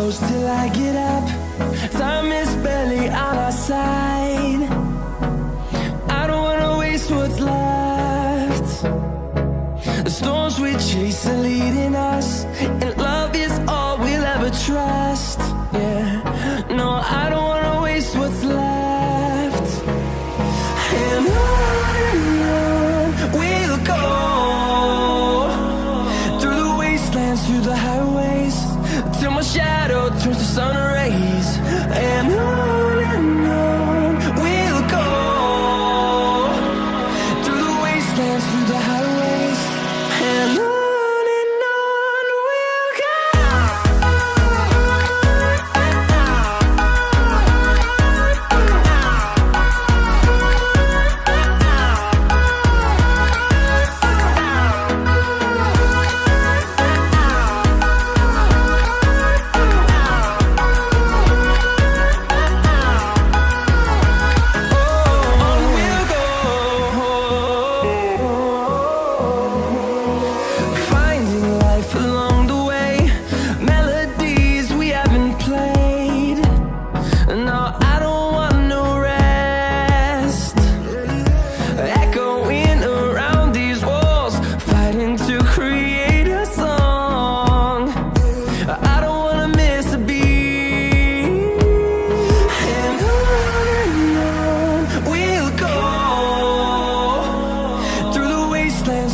close till I get up. Time is barely on our side. I don't wanna waste what's left. The storms we chase are leading us, and love is all we'll ever trust. Yeah, no, I don't wanna waste what's left. And on we'll go, through the wastelands, through the highways, till my shadow turns to sun rays. And on we'll go, through the wastelands, through the highways, and on we'll go.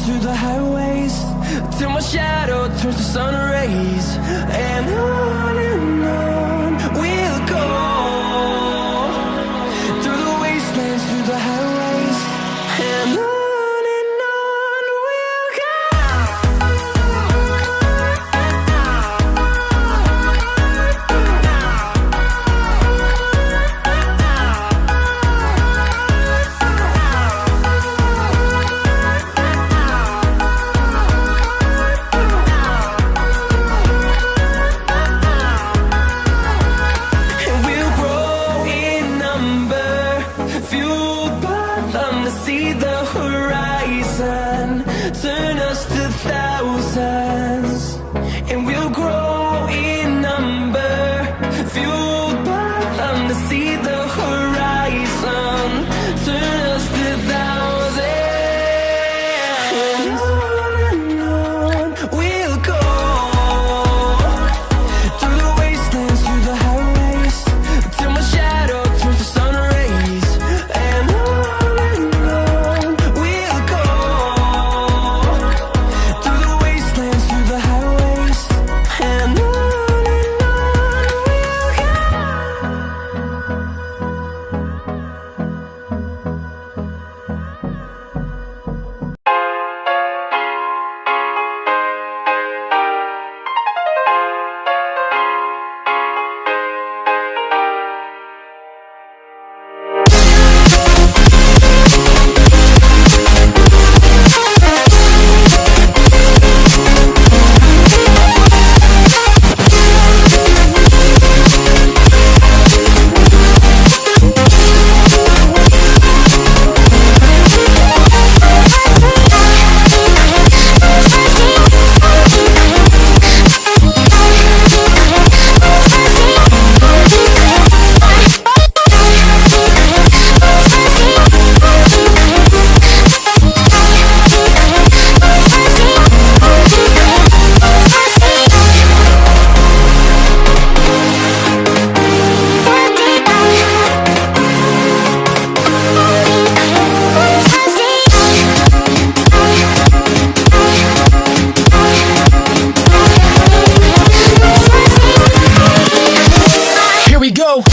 Through the highways, till my shadow turns to sun rays. And on we'll go, through the wastelands, through the highways, and on we'll go. See the horizon, turn us to thousands, and we'll grow in number, fueled by them. To see the horizon, turn us to thousands, and on we'll go, through the wastelands, through the highways, till my shadow turns to sun rays. And we go.